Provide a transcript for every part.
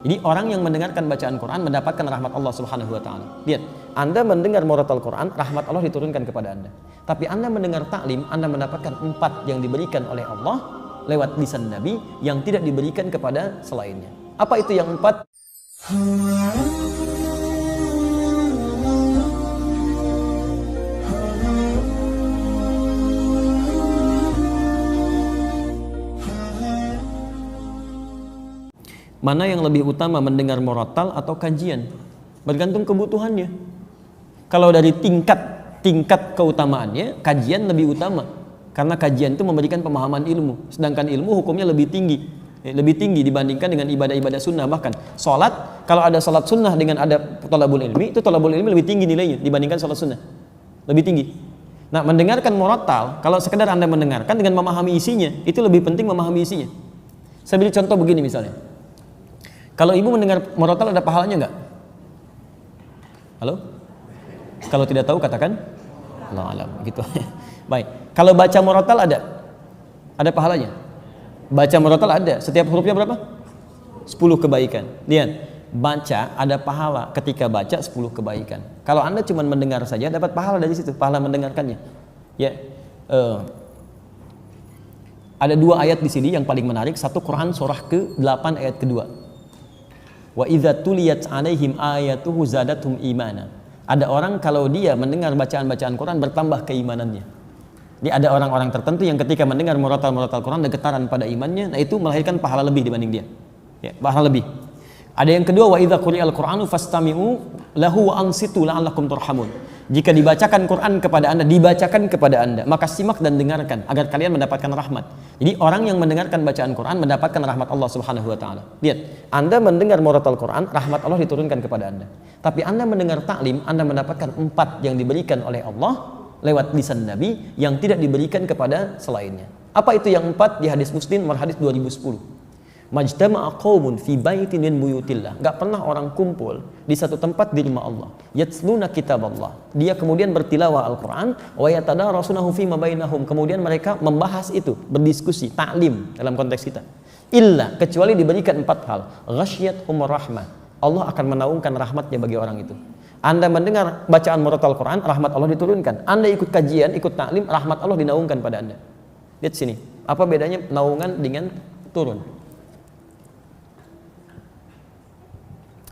Jadi orang yang mendengarkan bacaan Quran mendapatkan rahmat Allah Subhanahu wa taala. Lihat, Anda mendengar murotal Quran, rahmat Allah diturunkan kepada Anda. Tapi Anda mendengar taklim, Anda mendapatkan 4 yang diberikan oleh Allah lewat lisan Nabi yang tidak diberikan kepada selainnya. Apa itu yang 4? Mana yang lebih utama, mendengar murotal atau kajian? Bergantung kebutuhannya. Kalau dari tingkat keutamaannya, kajian lebih utama. Karena kajian itu memberikan pemahaman ilmu. Sedangkan ilmu hukumnya lebih tinggi. Lebih tinggi dibandingkan dengan ibadah-ibadah sunnah. Bahkan sholat, kalau ada sholat sunnah dengan ada thalabul ilmi, itu thalabul ilmi lebih tinggi nilainya dibandingkan sholat sunnah. Lebih tinggi. Nah, mendengarkan murotal, kalau sekedar Anda mendengarkan dengan memahami isinya, itu lebih penting memahami isinya. Saya beri contoh begini misalnya. Kalau ibu mendengar murotal ada pahalanya enggak? Halo? Kalau tidak tahu katakan Allah alam gitu. Baik. Kalau baca murotal ada pahalanya. Baca murotal ada. Setiap hurufnya berapa? 10 kebaikan. Lihat, baca ada pahala ketika baca 10 kebaikan. Kalau Anda cuma mendengar saja dapat pahala dari situ, pahala mendengarkannya. Ya. Ada 2 ayat di sini yang paling menarik. Satu Quran surah ke-8 ayat kedua. Wa idza tuliyat 'alaihim ayatuhu zadatuhum imana. Ada orang kalau dia mendengar bacaan-bacaan Quran bertambah keimanannya. Jadi ada orang-orang tertentu yang ketika mendengar murotal Quran ada getaran pada imannya, nah itu melahirkan pahala lebih dibanding dia. Ya, pahala lebih. Ada yang kedua, wa idza quri'al Qur'anu fastami'u lahu wa ansitu la'allakum turhamun. Jika dibacakan Quran kepada Anda, maka simak dan dengarkan agar kalian mendapatkan rahmat. Jadi orang yang mendengarkan bacaan Quran mendapatkan rahmat Allah Subhanahu wa taala. Lihat, Anda mendengar murotal Quran, rahmat Allah diturunkan kepada Anda. Tapi Anda mendengar taklim, Anda mendapatkan 4 yang diberikan oleh Allah lewat lisan Nabi yang tidak diberikan kepada selainnya. Apa itu yang 4? Di hadis Muslim nomor hadis 2010. Majtama'a qaumun fi baitin min buyutillah. Enggak pernah orang kumpul di satu tempat di rumah Allah. Yatsluna kitaballah. Dia kemudian bertilawah Al-Qur'an wa yatadarasunahu fi ma bainahum. Kemudian mereka membahas itu, berdiskusi, taklim dalam konteks kita. Illa, kecuali diberikan 4 hal. Ghasyiyatuhum rahmah. Allah akan menaungkan rahmatnya bagi orang itu. Anda mendengar bacaan murotal Quran, rahmat Allah diturunkan. Anda ikut kajian, ikut taklim, rahmat Allah dinaungkan pada Anda. Lihat sini. Apa bedanya naungan dengan turun?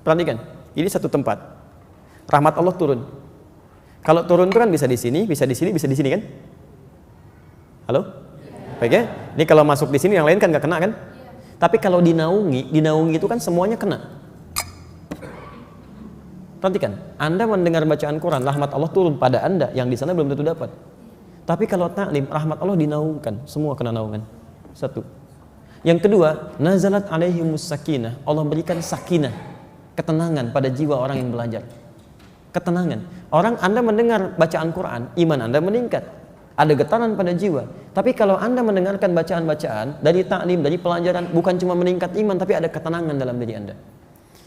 Perhatikan, ini satu tempat. Rahmat Allah turun. Kalau turun itu kan bisa di sini, bisa di sini, bisa di sini kan? Halo? Baik ya? Ini kalau masuk di sini yang lain kan nggak kena kan? Tapi kalau dinaungi itu kan semuanya kena. Perhatikan, Anda mendengar bacaan Quran, rahmat Allah turun pada Anda yang di sana belum tentu dapat. Tapi kalau taklim, rahmat Allah dinaungkan, semua kena naungan. Satu. Yang kedua, nazalat alaihimus sakinah. Allah berikan sakinah, ketenangan pada jiwa orang yang belajar. Ketenangan. Orang Anda mendengar bacaan Quran, iman Anda meningkat. Ada getaran pada jiwa. Tapi kalau Anda mendengarkan bacaan-bacaan dari taklim, dari pelajaran, bukan cuma meningkat iman, tapi ada ketenangan dalam diri Anda.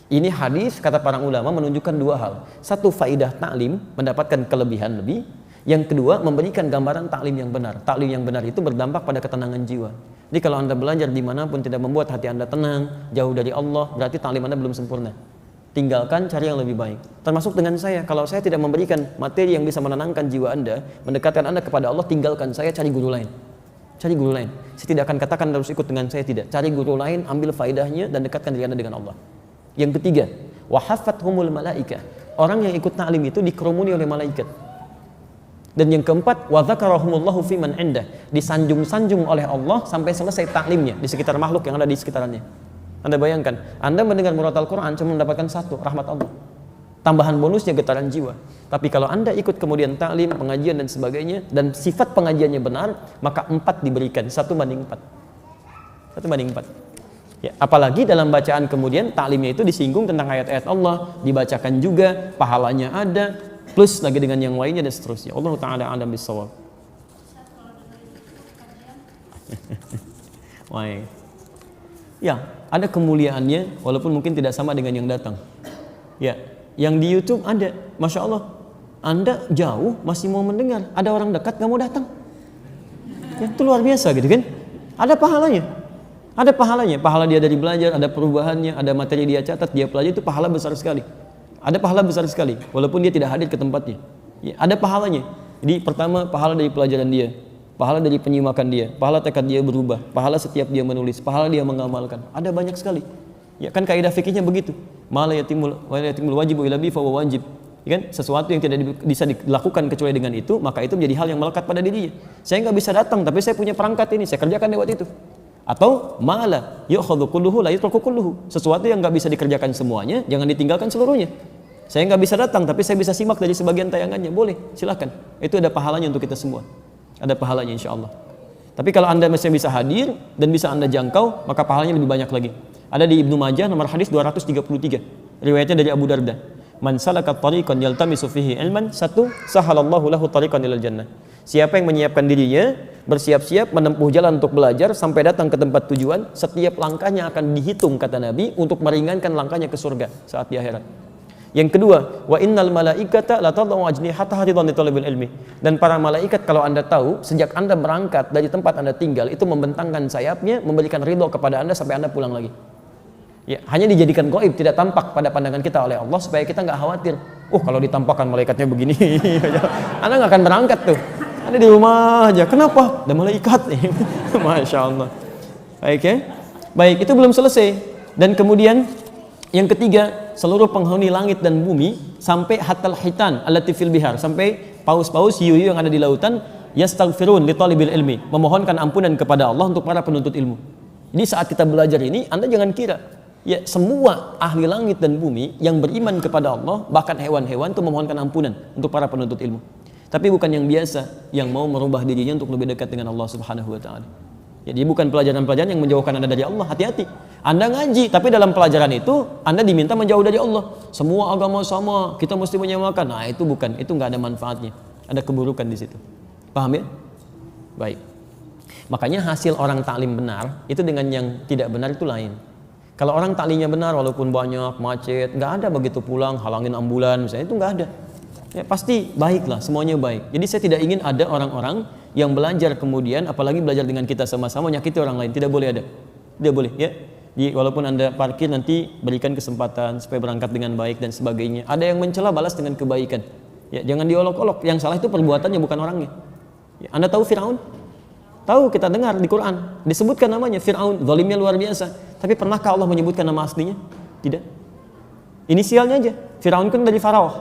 Ini hadis kata para ulama menunjukkan 2 hal. Satu, faidah taklim, mendapatkan kelebihan lebih. Yang kedua, memberikan gambaran taklim yang benar. Taklim yang benar itu berdampak pada ketenangan jiwa. Jadi kalau Anda belajar dimanapun tidak membuat hati Anda tenang, jauh dari Allah, berarti taklim Anda belum sempurna. Tinggalkan, cari yang lebih baik. Termasuk dengan saya, kalau saya tidak memberikan materi yang bisa menenangkan jiwa Anda, mendekatkan Anda kepada Allah, tinggalkan saya, cari guru lain. Cari guru lain. Saya tidak akan katakan harus ikut dengan saya, tidak. Cari guru lain, ambil faidahnya dan dekatkan diri Anda dengan Allah. Yang ketiga, wa haffathumul malaikah. Orang yang ikut taklim itu dikerumuni oleh malaikat. Dan yang keempat, wa dzakarahumullahu fi man indah. Disanjung-sanjung oleh Allah sampai selesai taklimnya di sekitar makhluk yang ada di sekitarannya. Anda bayangkan, Anda mendengar murotal Quran cuma mendapatkan 1, rahmat Allah. Tambahan bonusnya getaran jiwa. Tapi kalau Anda ikut kemudian taklim, pengajian dan sebagainya, dan sifat pengajiannya benar, maka 4 diberikan, 1/4. 1/4. Ya, apalagi dalam bacaan kemudian taklimnya itu disinggung tentang ayat-ayat Allah, dibacakan juga, pahalanya ada, plus lagi dengan yang lainnya dan seterusnya. Allah Ta'ala a'lam bissawab. Wah. Ya, ada kemuliaannya walaupun mungkin tidak sama dengan yang datang. Ya, yang di YouTube ada, Masya Allah, Anda jauh masih mau mendengar, ada orang dekat nggak mau datang. Ya, itu luar biasa gitu kan? Ada pahalanya. Ada pahalanya, pahala dia dari belajar, ada perubahannya, ada materi dia catat, dia pelajari, itu pahala besar sekali. Ada pahala besar sekali, walaupun dia tidak hadir ke tempatnya. Ya, ada pahalanya. Jadi pertama, pahala dari pelajaran dia, pahala dari penyimakan dia, pahala tekad dia berubah, pahala setiap dia menulis, pahala dia mengamalkan. Ada banyak sekali. Ya kan kaidah fikihnya begitu. Ma la yatimul wajibu illa bi fa wajib. Ya kan, sesuatu yang tidak bisa dilakukan kecuali dengan itu, maka itu menjadi hal yang melekat pada dirinya. Saya nggak bisa datang, tapi saya punya perangkat ini, saya kerjakan lewat itu. Atau ma'ala yu'khadhu kulluhu la yutruku kulluhu, sesuatu yang nggak bisa dikerjakan semuanya, jangan ditinggalkan seluruhnya. Saya nggak bisa datang, tapi saya bisa simak dari sebagian tayangannya, boleh, silakan. Itu ada pahalanya untuk kita semua, ada pahalanya insya Allah. Tapi kalau anda masih bisa hadir dan bisa anda jangkau, maka pahalanya lebih banyak lagi. Ada di Ibnu Majah nomor hadis 233, riwayatnya dari Abu Darda. Man salaka tariqan yaltamisu fihi ilman, satu, sahalallahu lahu tariqan ilal jannah. Siapa yang menyiapkan dirinya, bersiap-siap menempuh jalan untuk belajar sampai datang ke tempat tujuan, setiap langkahnya akan dihitung kata Nabi untuk meringankan langkahnya ke surga saat di akhirat. Yang kedua, wa innal malaikata la tad'u ajnihataha ridwan li talabil ilmi. Dan para malaikat kalau Anda tahu, sejak Anda berangkat dari tempat Anda tinggal itu membentangkan sayapnya, memberikan ridho kepada Anda sampai Anda pulang lagi. Ya, hanya dijadikan gaib, tidak tampak pada pandangan kita oleh Allah supaya kita nggak khawatir. Kalau ditampakkan malaikatnya begini, Anda nggak akan berangkat tuh. Anda di rumah aja. Kenapa? Ada malaikat. Masya Allah. Baik ya. Baik, itu belum selesai. Dan kemudian yang ketiga, seluruh penghuni langit dan bumi sampai hatal hitan allati fil bihar, sampai paus-paus hiu-hiu yang ada di lautan, yastaghfirun li talibil ilmi, memohonkan ampunan kepada Allah untuk para penuntut ilmu. Jadi saat kita belajar ini, Anda jangan kira ya semua ahli langit dan bumi yang beriman kepada Allah, bahkan hewan-hewan itu memohonkan ampunan untuk para penuntut ilmu. Tapi bukan yang biasa, yang mau merubah dirinya untuk lebih dekat dengan Allah Subhanahu wa taala. Jadi bukan pelajaran-pelajaran yang menjauhkan Anda dari Allah. Hati-hati. Anda ngaji, tapi dalam pelajaran itu Anda diminta menjauh dari Allah. Semua agama sama, kita mesti menyamakan. Nah, itu bukan, itu nggak ada manfaatnya. Ada keburukan di situ. Paham ya? Baik. Makanya hasil orang taklim benar itu dengan yang tidak benar itu lain. Kalau orang taklimnya benar walaupun banyak macet, nggak ada begitu pulang halangin ambulan misalnya, itu nggak ada. Ya, pasti baiklah, semuanya baik. Jadi saya tidak ingin ada orang-orang yang belajar kemudian, apalagi belajar dengan kita sama-sama nyakiti orang lain. Tidak boleh ada. Tidak boleh ya. Jadi walaupun Anda parkir nanti berikan kesempatan supaya berangkat dengan baik dan sebagainya. Ada yang mencela, balas dengan kebaikan. Ya, jangan diolok-olok. Yang salah itu perbuatannya, bukan orangnya. Ya, Anda tahu Firaun? Tahu, kita dengar di Quran disebutkan namanya Firaun, zalimnya luar biasa. Tapi pernahkah Allah menyebutkan nama aslinya? Tidak. Inisialnya aja. Firaun kan dari Faraoh,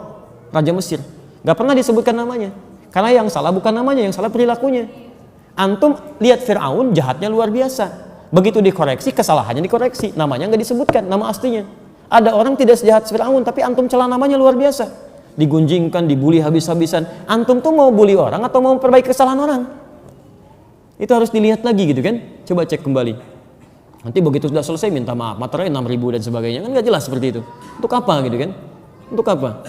Raja Mesir. Gak pernah disebutkan namanya. Karena yang salah bukan namanya, yang salah perilakunya. Antum lihat Firaun jahatnya luar biasa. Begitu dikoreksi, kesalahannya dikoreksi. Namanya gak disebutkan, nama aslinya. Ada orang tidak sejahat Firaun, tapi antum celah namanya luar biasa. Digunjingkan, dibully habis-habisan. Antum tuh mau bully orang atau mau memperbaiki kesalahan orang? Itu harus dilihat lagi gitu kan. Coba cek kembali. Nanti begitu sudah selesai minta maaf, materai 6.000 dan sebagainya. Kan gak jelas seperti itu. Untuk apa gitu kan? Untuk apa?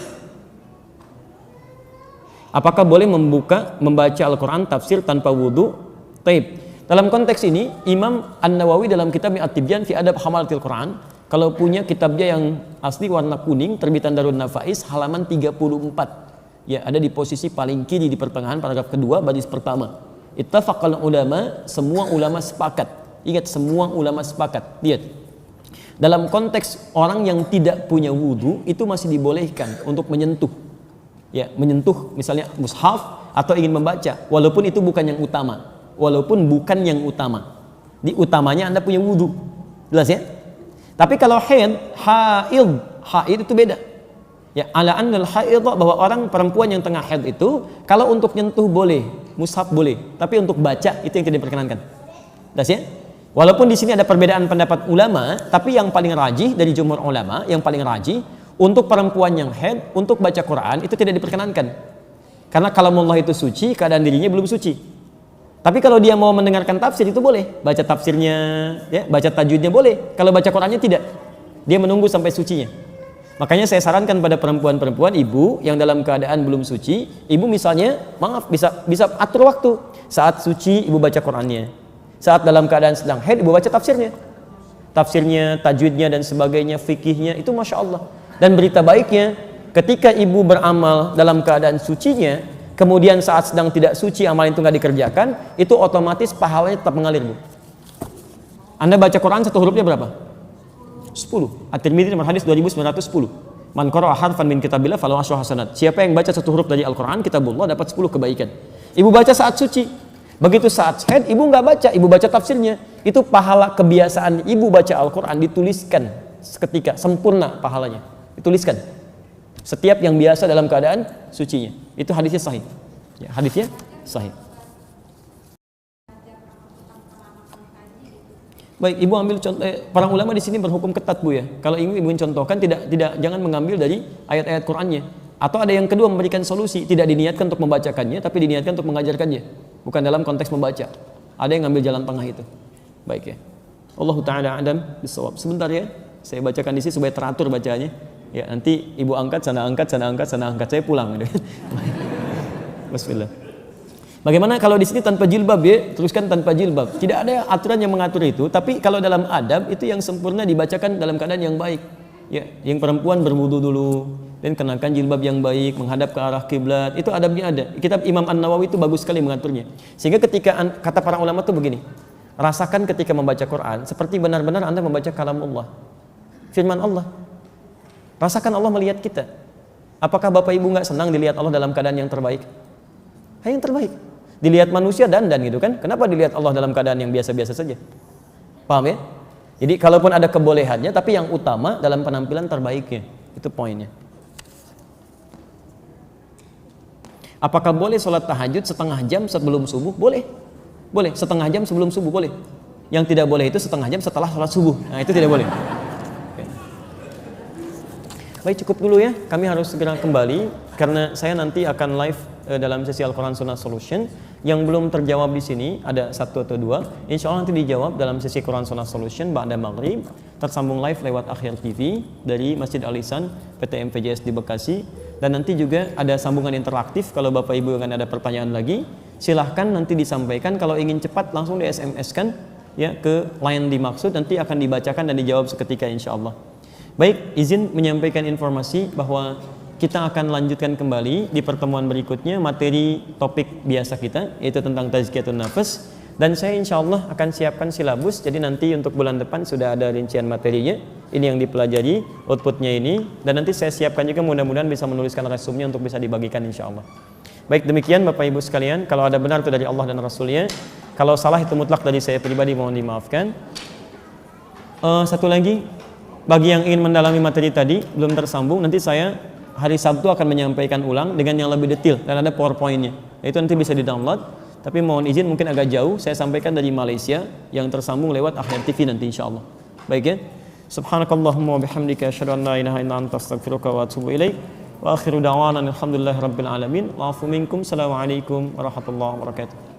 Apakah boleh membaca Al-Quran tafsir tanpa wudhu? Taib. Dalam konteks ini, Imam An-Nawawi dalam kitab At-Tibyan fi Adab Hamalatil Quran, kalau punya kitabnya yang asli warna kuning, terbitan Darun Nafais, halaman 34. Ya, ada di posisi paling kiri di pertengahan paragraf kedua, baris pertama. Ittafaqal ulama, semua ulama sepakat. Ingat, semua ulama sepakat. Lihat. Dalam konteks orang yang tidak punya wudhu, itu masih dibolehkan untuk menyentuh. Ya, menyentuh misalnya mushaf atau ingin membaca, walaupun itu bukan yang utama. Walaupun bukan yang utama. Di utamanya Anda punya wudhu. Jelas ya? Tapi kalau haid itu beda. Ya, ala annal haid, bahwa orang perempuan yang tengah haid itu kalau untuk nyentuh boleh, mushaf boleh, tapi untuk baca itu yang tidak diperkenankan. Jelas ya? Walaupun di sini ada perbedaan pendapat ulama, tapi yang paling rajih dari jumhur ulama, yang paling rajih untuk perempuan yang haid, untuk baca Quran itu tidak diperkenankan. Karena kalamullah itu suci, keadaan dirinya belum suci. Tapi kalau dia mau mendengarkan tafsir itu boleh. Baca tafsirnya, ya, baca tajwidnya boleh. Kalau baca Qurannya tidak. Dia menunggu sampai sucinya. Makanya saya sarankan pada perempuan-perempuan, ibu yang dalam keadaan belum suci, ibu misalnya, maaf, bisa atur waktu. Saat suci, ibu baca Qurannya. Saat dalam keadaan sedang haid, ibu baca tafsirnya. Tafsirnya, tajwidnya, dan sebagainya, fikihnya, itu Masya Allah. Dan berita baiknya, ketika ibu beramal dalam keadaan sucinya, kemudian saat sedang tidak suci amal itu nggak dikerjakan, itu otomatis pahalanya tetap mengalir, Bu. Anda baca Quran satu hurufnya berapa? 10. At-Tirmidzi nomor hadis 2910. Man qara'a harfan min kitabillah falahu asyru hasanat. Siapa yang baca satu huruf dari Al-Qur'an kitabullah dapat 10 kebaikan. Ibu baca saat suci. Begitu saat haid ibu nggak baca, ibu baca tafsirnya. Itu pahala kebiasaan ibu baca Al-Qur'an dituliskan seketika, sempurna pahalanya. Dituliskan. Setiap yang biasa dalam keadaan sucinya. Itu hadisnya sahih. Ya, hadisnya sahih. Baik, ibu ambil contoh. Para ulama di sini berhukum ketat, Bu ya. Kalau ibu contohkan tidak jangan mengambil dari ayat-ayat Qur'annya. Atau ada yang kedua memberikan solusi, tidak diniatkan untuk membacakannya, tapi diniatkan untuk mengajarkannya. Bukan dalam konteks membaca. Ada yang ngambil jalan tengah itu. Baik ya. Allah Ta'ala adam bisawab. Sebentar ya. Saya bacakan di sini supaya teratur bacanya. Ya, nanti ibu angkat, sana angkat, sana angkat, sana angkat. Saya pulang. Bismillah. Bagaimana kalau di sini tanpa jilbab ya? Teruskan tanpa jilbab. Tidak ada aturan yang mengatur itu, tapi kalau dalam adab itu yang sempurna dibacakan dalam keadaan yang baik. Ya, yang perempuan berwudu dulu dan kenakan jilbab yang baik, menghadap ke arah kiblat. Itu adabnya ada. Kitab Imam An-Nawawi itu bagus sekali mengaturnya. Sehingga ketika kata para ulama itu begini. Rasakan ketika membaca Quran seperti benar-benar Anda membaca kalam Allah. Firman Allah. Rasakan Allah melihat kita. Apakah Bapak Ibu nggak senang dilihat Allah dalam keadaan yang terbaik? Yang terbaik. Dilihat manusia dandan gitu kan? Kenapa dilihat Allah dalam keadaan yang biasa-biasa saja? Paham ya? Jadi kalaupun ada kebolehannya, tapi yang utama dalam penampilan terbaiknya. Itu poinnya. Apakah boleh sholat tahajud setengah jam sebelum subuh? Boleh. Boleh. Setengah jam sebelum subuh boleh. Yang tidak boleh itu setengah jam setelah sholat subuh. Nah itu tidak boleh. Oke. Baik, cukup dulu ya. Kami harus segera kembali karena saya nanti akan live dalam sesi Al-Quran Sunnah Solution. Yang belum terjawab di sini ada 1 atau 2. Insya Allah nanti dijawab dalam sesi Quran Sunnah Solution ba'da maghrib. Tersambung live lewat Akhir TV dari Masjid Al-Ihsan PT MPJS di Bekasi. Dan nanti juga ada sambungan interaktif. Kalau Bapak Ibu akan ada pertanyaan lagi, silahkan nanti disampaikan. Kalau ingin cepat langsung di SMS kan ya ke line dimaksud, nanti akan dibacakan dan dijawab seketika insya Allah. Baik, izin menyampaikan informasi bahwa kita akan lanjutkan kembali di pertemuan berikutnya materi topik biasa kita, yaitu tentang tazkiyatun nafas. Dan saya insya Allah akan siapkan silabus, jadi nanti untuk bulan depan sudah ada rincian materinya. Ini yang dipelajari, outputnya ini. Dan nanti saya siapkan juga mudah-mudahan bisa menuliskan resumenya untuk bisa dibagikan insya Allah. Baik, demikian Bapak Ibu sekalian. Kalau ada benar itu dari Allah dan Rasulnya. Kalau salah itu mutlak dari saya pribadi, mohon dimaafkan. Satu lagi, bagi yang ingin mendalami materi tadi, belum tersambung, nanti saya hari Sabtu akan menyampaikan ulang dengan yang lebih detail dan ada PowerPoint-nya. Itu nanti bisa di-download. Tapi mohon izin mungkin agak jauh, saya sampaikan dari Malaysia yang tersambung lewat Akhir TV nanti insyaallah. Baik ya. Subhanakallahumma wa bihamdika asyhadu an la ilaha illa anta astaghfiruka wa atubu ilaik. Wa akhiru da'wana alhamdulillahi rabbil alamin. Wa afu minkum. Assalamualaikum warahmatullahi wabarakatuh.